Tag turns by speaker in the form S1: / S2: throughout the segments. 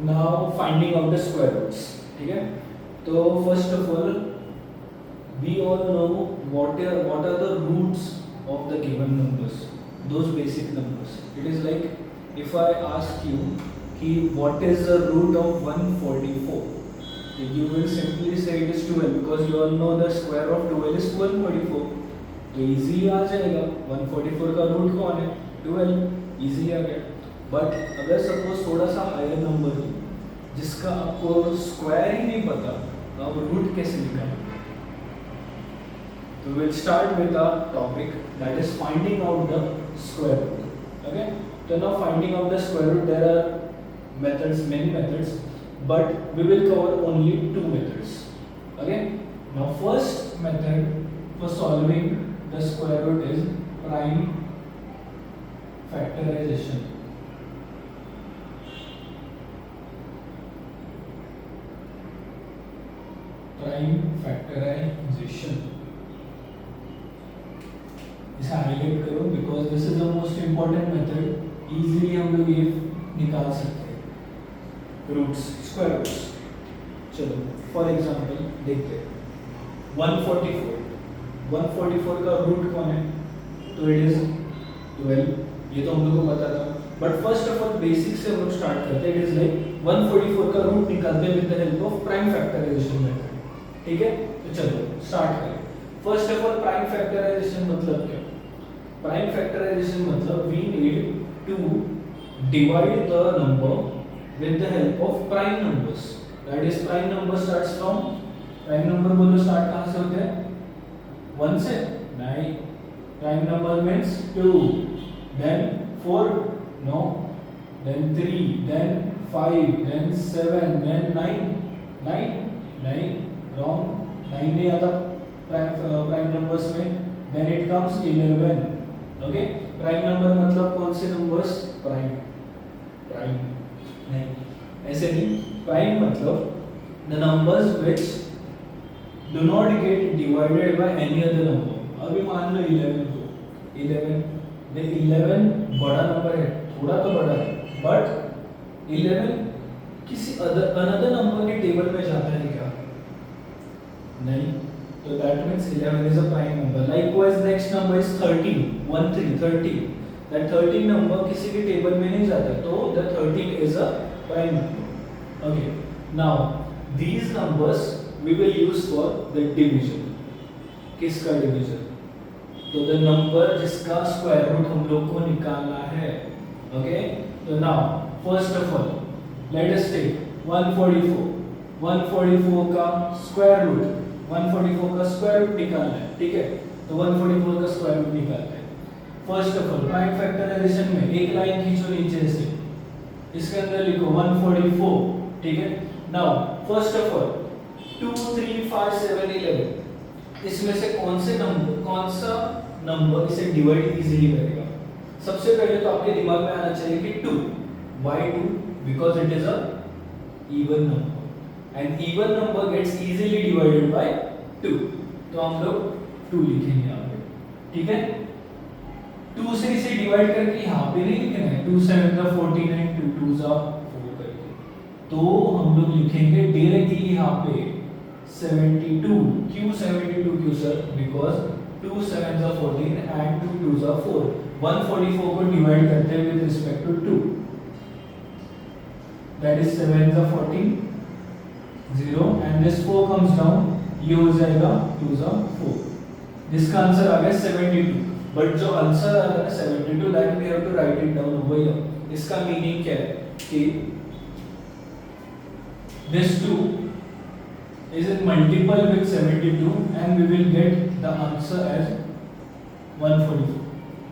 S1: Now finding out the square roots. ठीक है, तो first of all we all know what are the roots of the given numbers, those basic numbers. It is like if I ask you कि what is the root of 144, you will simply say it is 12 because you all know the square of 12 is 144. तो easy आ जाएगा. 144 का root कौन है? 12. easy आ गया. But अगर suppose थोड़ा सा हायर नंबर हो जिसका आपको स्क्वायर ही नहीं पता, तो आप रूट कैसे निकालोगे? So we'll start with our topic, that is finding out the square root. Okay, so now finding out the square root, there are methods, many methods, but we will cover only two methods. Okay, now first method for solving the square root is prime factorization. Prime factorization. इसे highlight करो because this is the most important method. Easily हम लोग ये निकाल सकते हैं roots, square roots. चलो for example देखते हैं 144 का रूट कौन है? तो इट इज 12. ये तो हम लोग को पता था. But first of all basic से हम लोग स्टार्ट करते हैं. इट इज लाइक 144 का रूट निकालते हैं with the help of prime factorization method. ठीक है, तो चलो स्टार्ट करें. First of all prime factorization मतलब क्या? प्राइम फैक्टराइजेशन मतलब we need to divide the number with the help of prime numbers. That is prime number starts from, prime number बोलो start कहां से होते हैं? 1 से? नहीं. Prime number means 2, then 4, no, then 3, then 5, then 7, then 9. नहीं, wrong. 9 नहीं आता प्राइम नंबर्स में. Then it comes 11. Okay, prime number मतलब कौन से नंबर्स? प्राइम नहीं, ऐसे नहीं. प्राइम मतलब the numbers which do not gate divided by any other number. अभी मान लो 11 को 11 बड़ा नंबर है, थोड़ा तो बड़ा है, बट 11 किसी अनदर नंबर के टेबल में जाता है क्या? नहीं. So that means 11 is a prime number. Likewise, next number is 13. 13. That 13 number किसी के टेबल में नहीं जाता, तो the 13 is a prime number. Okay. Now these numbers we will use for the division. किसका division? तो the number जिसका square root हम लोग को निकालना है. Okay. So now first of all, let us take 144. 144 का square root, 144 का स्क्वायर रूट निकालना है. ठीक है, तो 144 का स्क्वायर रूट निकालते हैं. First of all prime factorization में एक लाइन खींचो नीचे से, इसके अंदर लिखो 144. ठीक है, नाउ फर्स्ट ऑफ ऑल 2, 3, 5, 7, 11 इसमें से कौन सा नंबर इसे डिवाइड इजीली करेगा? सबसे पहले तो आपके दिमाग में आना चाहिए कि 2. Why 2? Because it is a even number. And even number gets easily divided by 2. तो हम लोग 2 लिखेंगे यहाँ पे. ठीक है, 2 से इसे डिवाइड करके यहाँ पे नहीं लिखना है. 2 7 49, 2 2 4 करके. तो हम लोग लिखेंगे डायरेक्टली यहाँ पे 72. क्यों 72 क्यों सर? Because 2 7 14 and 2 2 4. 144 को डिवाइड करते हैं with respect to 2. That is 7 14 0 and this 4 comes down, ये हो जाएगा 2 4. जिसका आंसर आ गया 72. बट जो आंसर आ रहा है 72, that we have to write it down over here. इसका मीनिंग क्या है कि this 2 is in multiple with 72 and we will get the answer as 144.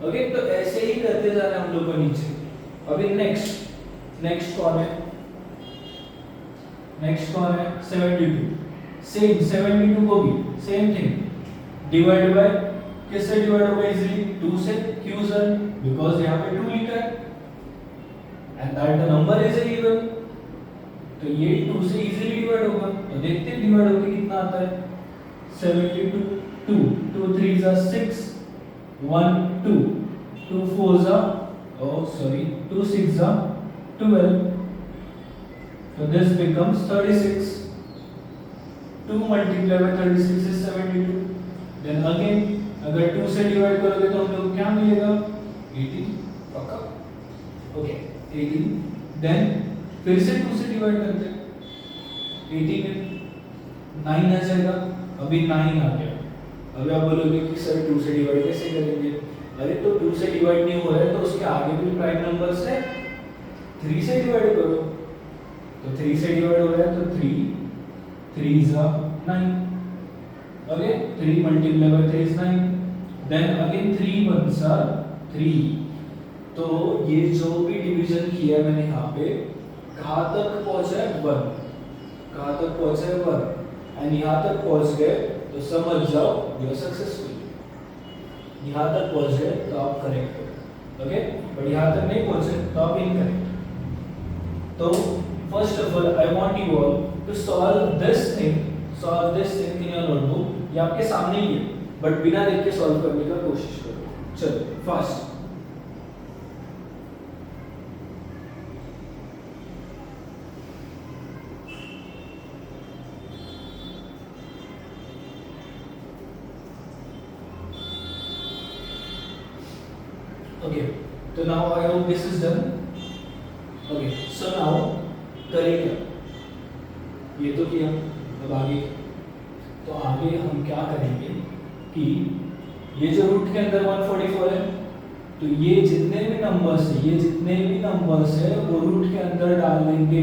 S1: Okay, तो ऐसे ही करते जा रहे हैं हम लोग को नीचे. अभी नेक्स्ट कौन है? नेक्स्ट कौन है? 72. सेम 72 को भी सेम थिंग डिवाइड बाय, किससे डिवाइड होगा इजीली? 2 से. क्यों सर? बिकॉज यहाँ पे 2 लिखा है and that the number is even. तो ये 2 से इजीली डिवाइड होगा. तो देखते हैं डिवाइड होके कितना आता है. 72 2 2 3 are 6 1 2 2 4 are 2 6 are 12. So this becomes 36. 2 multiplied by 36 is 72. Then again अगर 2 से डिवाइड करोगे तो हम लोग क्या मिलेगा 18 पक्का ओके 18 देन फिर से 2 से डिवाइड करते हैं 18 में 9 आ जाएगा अभी 9 आ गया अभी आप बोलोगे कि सर 2 से डिवाइड कैसे करेंगे अरे तो 2 से डिवाइड नहीं हो रहा है तो उसके आगे भी प्राइम नंबर्स है 3 से डिवाइड करो तो 3 से डिवाइड हो रहा है तो 3 is 9 okay 3 multiplied by 3 is 9 then again 3 ones are 3 तो ये जो भी डिवीजन किया मैंने यहाँ पे कहाँ तक पहुँचा है 1 कहाँ तक पहुँचा है 1 एंड यहाँ तक पहुँच गए तो समझ जाओ यू आर सक्सेसफुल यहाँ तक पहुँच गए तो आप करेक्ट हो ओके बट यहाँ तक नहीं पहुँचे तो आप इनकरेक्ट तो first of all I want you all to solve this thing in your notebook ये आपके सामने ही है बट बिना देख के सॉल्व करने का कोशिश करो चलो fast okay so now I hope this is done okay so now करें क्या ये तो किया अब आगे तो आगे हम क्या करेंगे कि ये जो रूट के अंदर 144 है तो ये जितने भी नंबर्स है वो रूट के अंदर डाल देंगे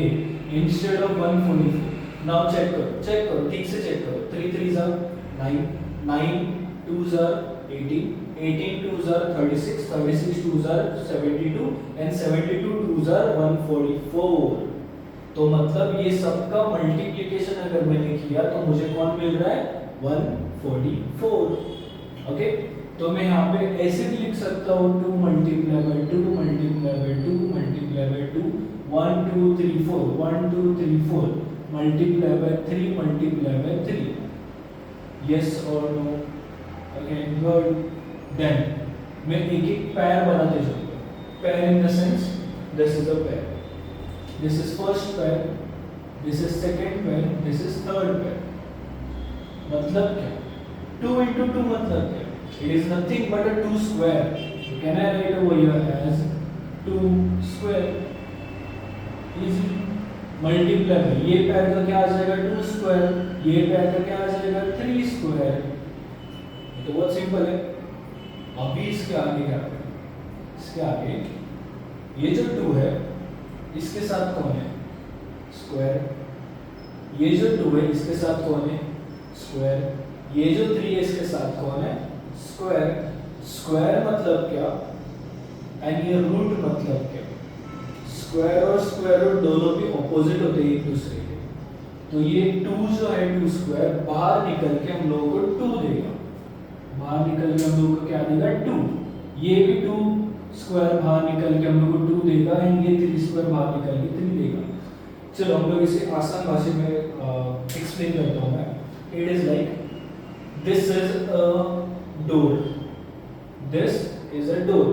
S1: इंस्टेड ऑफ 144 नाउ चेक करो ठीक से चेक करो 3 3 are 9 9 2s are 18 18 2s are 36 36 2s are 72 and 72 2s are 144 तो मतलब ये सबका मल्टीप्लिकेशन अगर मैंने किया तो मुझे कौन मिल रहा है 144 ओके तो मैं यहाँ पे ऐसे भी लिख सकता हूँ 2 multiplied by 2 multiplied by 2 multiplied by 2 1 2 3 4 1 2 3 4 multiplied by 3 multiplied by 3 yes or no okay good then मैं एक एक पैर बनाते जाऊंगा पैर in the sense this is अ पैर this is first pair this is second pair this is third pair मतलब क्या 2 into 2 मतलब क्या it is nothing but a 2 square so can I write over here as 2 square easy multiply ये पैर का क्या आ जाएगा 2 square ये पैर का क्या आ जाएगा 3 square तो बहुत सिंपल है अभी इसके आगे क्या करें इसके आगे ये जो 2 है इसके साथ कौन है स्क्वायर ये जो 2 है इसके साथ कौन है स्क्वायर ये जो 3 है इसके साथ कौन है स्क्वायर स्क्वायर मतलब क्या एंड ये रूट मतलब क्या स्क्वायर और स्क्वायर रूट दोनों भी ऑपोजिट होते हैं एक दूसरे के तो ये 2 जो है 2 स्क्वायर बाहर निकल के हम लोगों को 2 देगा बाहर निकल के हम लोगों को क्या देगा 2 ये भी 2 स्क्वायर बाहर निकल के हम लोग को 2 देगा एंड ये 3 स्क्वायर बाहर निकल के 3 देगा चलो हम लोग इसे आसान भाषा में एक्सप्लेन करता हूँ मैं it is like this is a door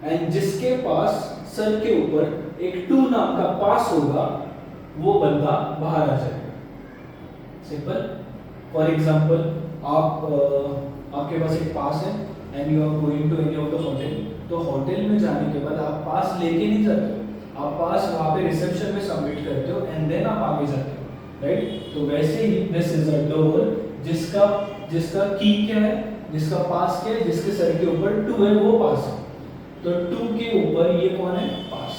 S1: and जिसके पास सर के ऊपर एक 2 नाम का पास होगा वो बंदा बाहर आ जाएगा सिंपल फॉर एग्जांपल आप आपके पास एक पास है and you are going to any of the hotel तो होटल में जाने के बाद आप पास लेके नहीं जाते हो आप पास वहाँ पे रिसेप्शन में सबमिट करते हो एंड देन आप आगे जाते हो राइट तो वैसे ही दिस इज अ डोर जिसका की क्या है जिसका पास क्या है जिसके सर के ऊपर 2 है वो पास है तो 2 के ऊपर ये कौन है पास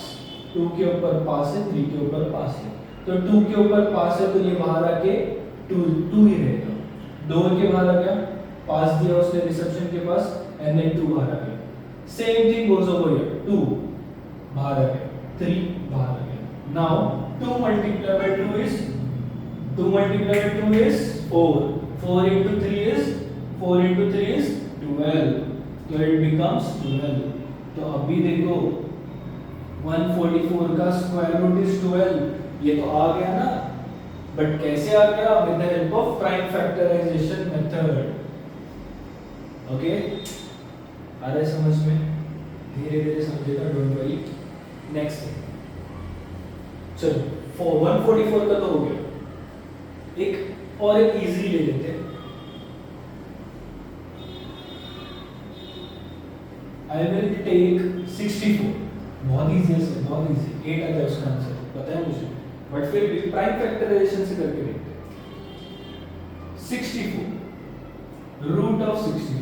S1: 2 के ऊपर पास है 3 के ऊपर पास है तो 2 के ऊपर पास है तो ये बाहर आके 2 ही रहेगा डोर के बाहर आ गया पास दिया उसने रिसेप्शन के पास एंड देन 2 बाहर आ गया Same thing goes over here. 2 बाहर आ गया 3 बाहर आ गया now 2 multiplied by 2 is 4 4 into 3 is 12 so it becomes 12 तो अभी देखो 144 का स्क्वायर रूट इज 12 ये तो आ गया ना बट कैसे आ गया with the help of prime factorization method okay आ रहा है समझ में धीरे धीरे समझेगा डोंट वरी नेक्स्ट चलो 144 का तो हो गया। एक और एक इजी ले लेते हैं। I will take 64। बहुत इजी है सर, बहुत इजी। 8 आ गया उसका आंसर, पता है मुझे, बट फिर भी प्राइम फैक्टराइजेशन से करके देखते हैं। 64 रूट ऑफ 64,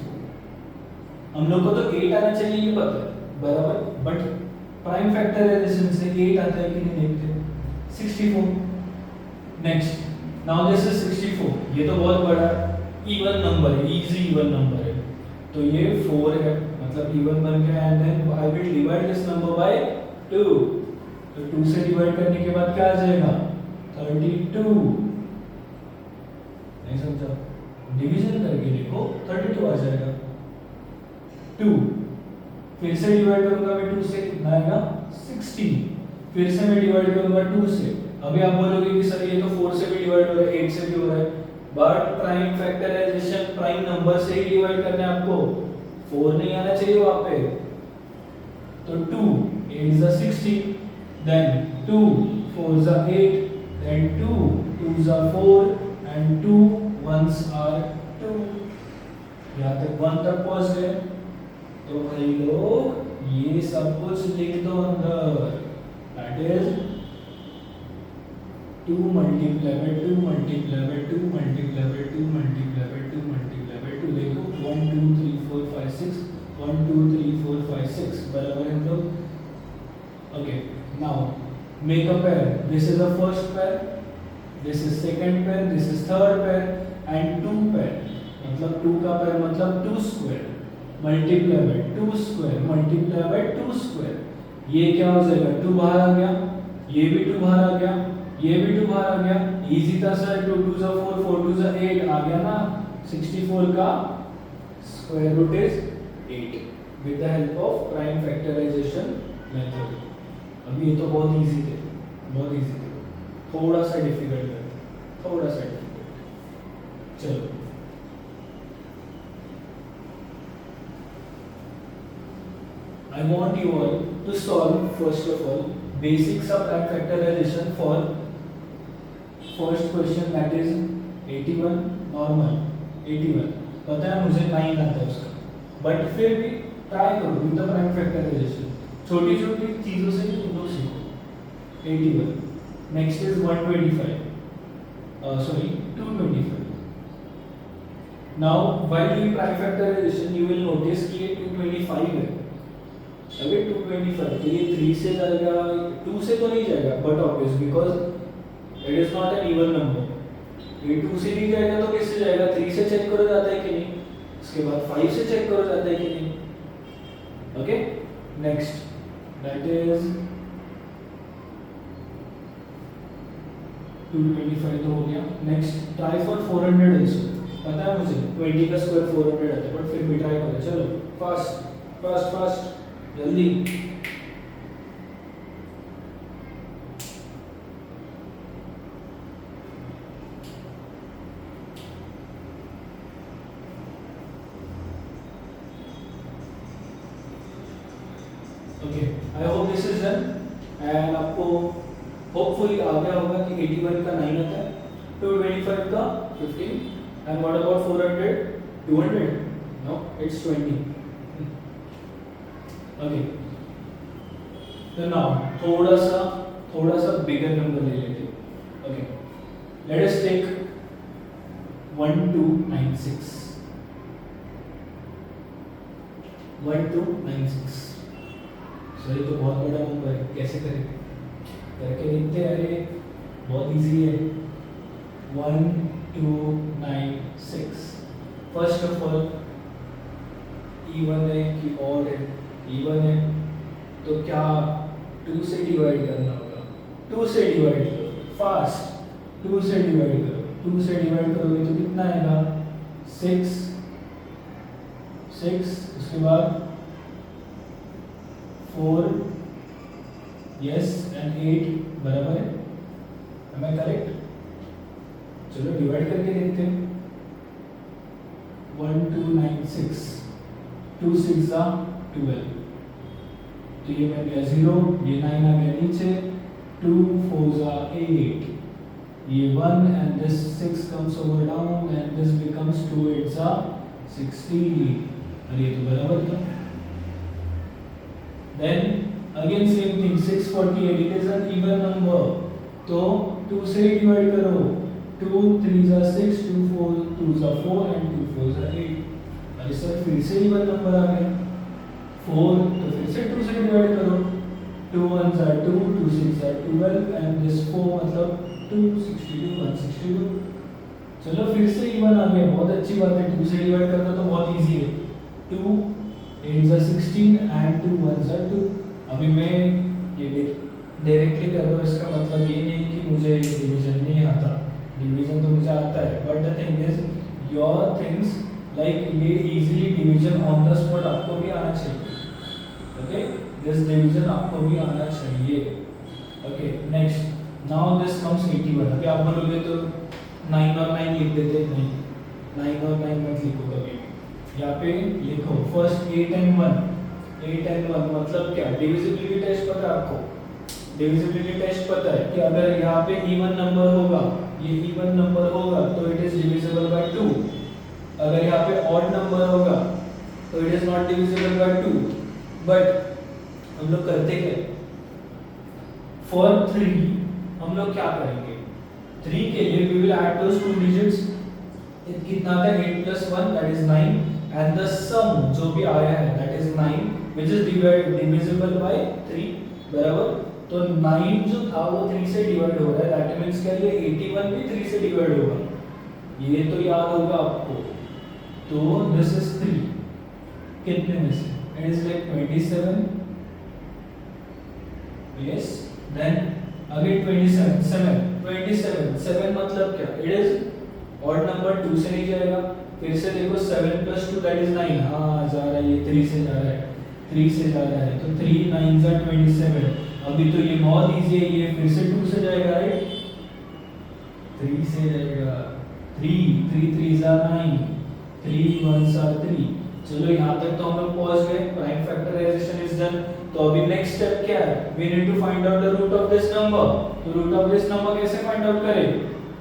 S1: हम लोग को तो 8 आना चाहिए ये पता है बराबर, बट प्राइम फैक्टराइजेशन से 8 आता है कि नहीं देखते। 64 नेक्स्ट। नाउ दिस इज 64, ये तो बहुत बड़ा इवन नंबर है, इजी इवन नंबर है, तो ये 4 है, मतलब इवन बन गया। And then I will divide this number by 2, तो 2 से डिवाइड करने के बाद क्या आ जाएगा 32। नहीं समझा, डिवीजन करके देखो 32 आ जाएगा। 2 फिर से डिवाइड करूंगा मैं 2 से, कितना आएगा 16। फिर से मैं डिवाइड करूंगा 2 से। अभी आप बोलोगे कि सर ये तो 4 से भी डिवाइड हो रहा है, 8 से भी हो रहा है, but prime factorization prime number से ही डिवाइड करना है आपको, 4 नहीं आना चाहिए वहां पे। तो 2 8 is 16, then 2 4 is 8, then 2 2 is 4, and 2 1s are 2। यहाँ तक 1 तक पहुंच गए, तो भाई लोग ये सब कुछ लिख दो अंदर। That is 2 multiply by 2 multiply by 2 multiply by 2 multiply by 2 multiply by 2। देखो 1 2 3 4 5 6, 1 2 3 4 5 6 बराबर है तो। Okay, now make a pair. This is the first pair, this is second pair, this is third pair and 2 pair, मतलब 2 का pair मतलब 2 square multiply by 2 square multiply by 2 square. ये क्या हो जाएगा 2 बाहर आ गया, ये भी 2 बाहर आ गया, ये भी 2 बाहर आ गया। इजी था सर, 2 2 जा 4 4 2 जा 8 आ गया ना। 64 का square root is 8 with the help of prime factorization method. अभी ये तो बहुत इजी थे, बहुत इजी थे, थोड़ा सा डिफिकल्ट है, थोड़ा सा डिफिकल्ट। चलो I want you all to solve first of all basics of prime factorization for first question, that is 81 normal 81। पता है मुझे 9 आता है उसका, बट फिर भी ट्राई करो विद द प्राइम फैक्टराइजेशन। छोटी छोटी चीजों से ही तुम लोग सीखो। 81 next is 125 sorry 225। Now while doing prime factorization you will notice कि ये 225 है। अगर 225 तो ये 3 से जाएगा, 2 से तो नहीं जाएगा, but obvious because it is not an even number. ये 2 से नहीं जाएगा तो किससे जाएगा, 3 से चेक करो जाता है कि नहीं, उसके बाद 5 से चेक करो जाता है कि नहीं। ओके, नेक्स्ट दैट इज 225 तो हो गया। Next try for 400 also. पता है मुझे 20 का स्क्वायर 400 आता है, बट फिर भी ट्राई करो। चलो फास्ट फास्ट फास्ट जल्दी। Okay, I hope this is done and आपको होपफुली आ गया होगा कि 81 का 9 आता है, 225 का 15 and what about 400 200 no it's 20। Okay, तो नाउ थोड़ा सा बिगर नंबर ले लेते हैं। Okay, let us take 1296 1296। Sir ये तो बहुत बड़ा नंबर है, कैसे करें, करके देखते हैं। अरे बहुत इजी है। 1296 फर्स्ट ऑफ ऑल इवन है कि ऑड है, इवन है तो क्या 2 से डिवाइड करना होगा। 2 से डिवाइड करो फास्ट, 2 से डिवाइड करो, 2 से डिवाइड करोगे तो कितना आएगा 6 6, उसके बाद 4 यस एंड 8 बराबर है, am I करेक्ट? चलो डिवाइड करके देखते हैं। 1296 2 6 12, तो ये बन गया 0, ये 9 आ गया नीचे, 2 4s are 8, ये 1 and this 6 comes over down and this becomes 2 8s are 16, और ये तो बराबर था. Then again same thing, 648, it is an even number, तो 2 से डिवाइड करो, 2 3s are 6, 2 4 2s are 4 and 2 4s are 8. अरे सर फिर से इवन नंबर आ गया, 4 तो फिर से 2 से डिवाइड करो, 2 1s are 2, 2 6 are 12 and this 4 मतलब 262 162. चलो फिर से इवन आ गया, बहुत अच्छी बात है, 2 से डिवाइड करना तो बहुत इजी है. 2 8s are 16 and 2 1s are 2. अभी मैं ये डायरेक्टली कर रहा हूँ, इसका मतलब ये नहीं कि मुझे डिवीजन नहीं आता, डिवीजन तो मुझे आता है, but the thing is your things like ये easily division on the spot आपको भी आना चाहिए. ओके, दिस डिवीजन आपको भी आना चाहिए. Okay, next now this comes 81. अभी आप बोलोगे तो 9 और 9 लिख देते, नहीं 9 और 9 मत लिखो कभी, यहाँ पे लिखो फर्स्ट 8 and 1. 8 and 1 मतलब क्या, डिविजिबिलिटी टेस्ट पता है आपको, डिविजिबिलिटी टेस्ट पता है कि अगर यहाँ पे इवन नंबर होगा, ये इवन नंबर होगा तो इट इज डिविजिबल बाय 2. अगर यहाँ पे ऑड नंबर होगा तो it is not divisible by 2. But हम लोग करते क्या, फॉर 3 हम लोग क्या करेंगे, 3 के लिए we will add those 2 digits. कितना आता है, 8 plus 1 that is 9 and the sum जो भी आया है that is 9 which is divisible by 3, बराबर. तो 9 जो था वो 3 से डिवाइड हो रहा है, that means क्या ये 81 भी 3 से डिवाइड होगा, ये तो याद होगा आपको. तो this is 3 कितने में से, it is like 27. yes, then again 27 मतलब क्या, it is ऑड नंबर 2 से नहीं जाएगा. फिर से देखो 7 plus 2 that is 9, हाँ जा रहा है, ये 3 से जा रहा है, 3 से जा रहा है, तो 3 9s are 27. अभी तो ये बहुत इजी है, ये फिर से 2 से जाएगा, राइट, 3 से जाएगा, 3 3s are 9, 3 1s are 3. चलो यहाँ तक तो हम लोग पहुँच गए, प्राइम फैक्टराइजेशन इज डन. तो अभी नेक्स्ट स्टेप क्या है, we need to find out the root of this number. तो रूट ऑफ दिस नंबर कैसे फाइंड आउट करें,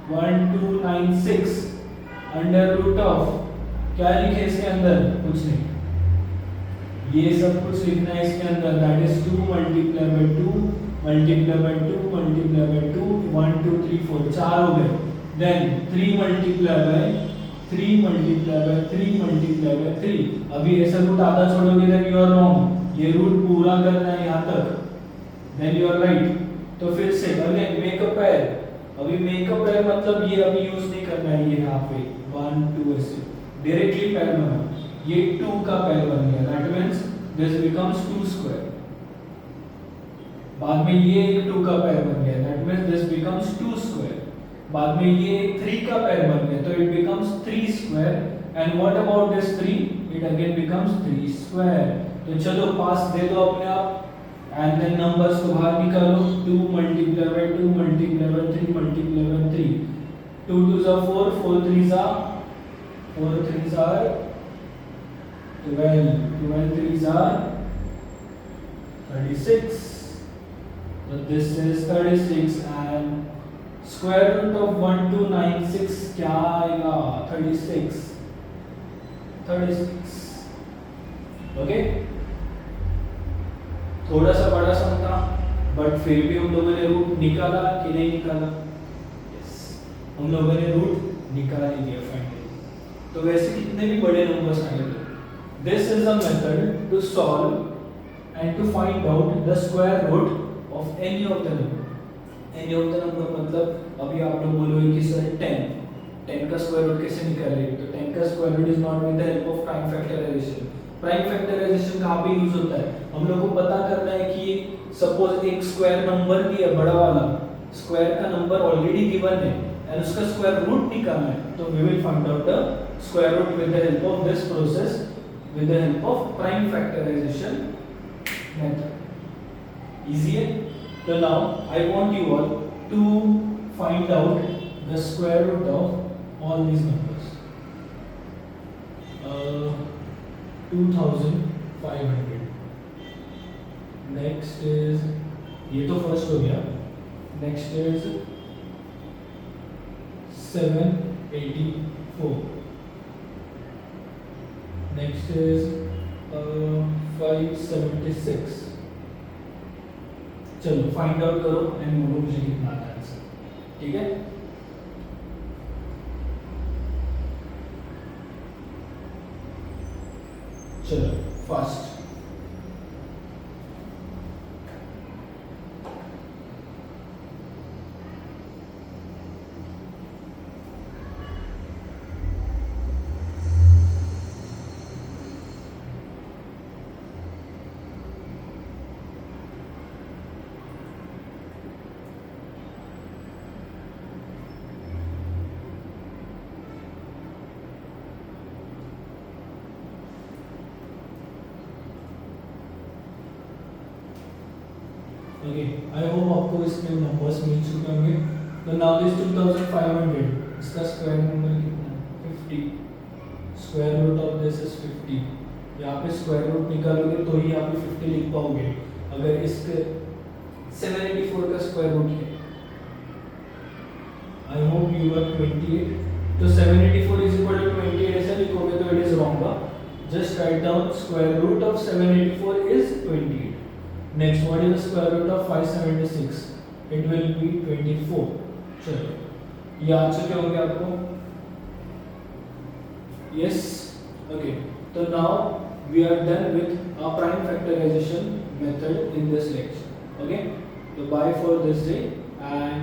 S1: 1296 अंडर रूट ऑफ, क्या लिखे इसके अंदर, कुछ नहीं, ये सब कुछ लिखना है इसके अंदर, that is 2 multiply by 2 multiply by 2 multiply by 2, 1 2 3 4 4 हो गए. Then 3 multiply by 3 multiply by 3 multiply by 3. अभी ऐसा रूट आधा छोड़ोगे देन यू आर रॉन्ग, ये रूट पूरा करना है यहाँ तक, देन यू आर राइट. तो फिर से अगेन मेक अ पेयर. अभी मेकअप पेयर मतलब ये अभी यूज नहीं करना है, ये यहाँ पे 1 2 ऐसे डायरेक्टली पेयर बना, ये 2 का पेयर बन गया, that means this becomes 2 square. बाद में ये एक 2 का पेयर बन गया, that means this becomes 2 square. बाद में ये 3 का पेयर बन गया, तो it becomes 3 square. And what about this 3, it again becomes 3 square. तो चलो पास दे दो अपने आप, and then numbers को बाहर निकालो, 2 multiplied by 2 multiplied by 3 multiplied by 3, 2 2s are 4, 4 3s are 12, 12 3s are 36. So this is 36 and square root of 1296 क्या आएगा, 36. ओके, थोड़ा सा बड़ा सम था बट फिर भी हम लोगों ने रूट निकाला कि नहीं निकाला, यस, हम लोगों ने रूट निकाल ही दिया फाइनली. तो वैसे कितने भी बड़े नंबर्स आएंगे, this is a method to solve and to find out the square root of any of the number. Any of the number मतलब अभी आप लोग बोलोगे कि सर 10 का स्क्वायर रूट कैसे निकालेंगे, तो 10 का square root is not with the help of prime factorization. Prime factorization कहाँ पे यूज होता है, हम लोग को पता करना है कि सपोज एक स्क्वायर नंबर दिया बड़ा वाला, स्क्वायर का नंबर ऑलरेडी गिवन है एंड उसका स्क्वायर रूट निकालना है, तो we will find out the square root with the help of this process, with the help of prime factorization method. Easy है. तो now I want you all to find out the square root of all these numbers. 2500. Next is, ये तो first हो गया, next is 784, next is 576. चलो find out करो and बोलो मुझे कितना आता है आंसर, ठीक है। चलो फास्ट, ओके। आई होप आपको इसके नंबर्स मिल चुके होंगे। तो नाउ दिस 2500, इसका स्क्वायर नंबर कितना है? 50। Square root of this is 50। यहाँ पे स्क्वायर रूट निकालोगे तो ही आप 50 लिख पाओगे। अगर इसके 784 का स्क्वायर रूट है, आई होप यू आर 28। तो 784 इज इक्वल टू 28 ऐसा लिखोगे तो it is wrong. Just write down square root of 784 is 28। Next, what is the square root of 576? It will be 24. चलो, ये आ चुके होंगे आपको? Yes. Okay. So now we are done with our prime factorization method in this lecture. Okay. So bye for this day, and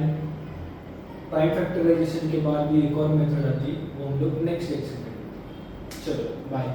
S1: prime factorization के बाद भी एक और मेथड आती है, वो हम लोग नेक्स्ट लेक्चर में। चलो, bye.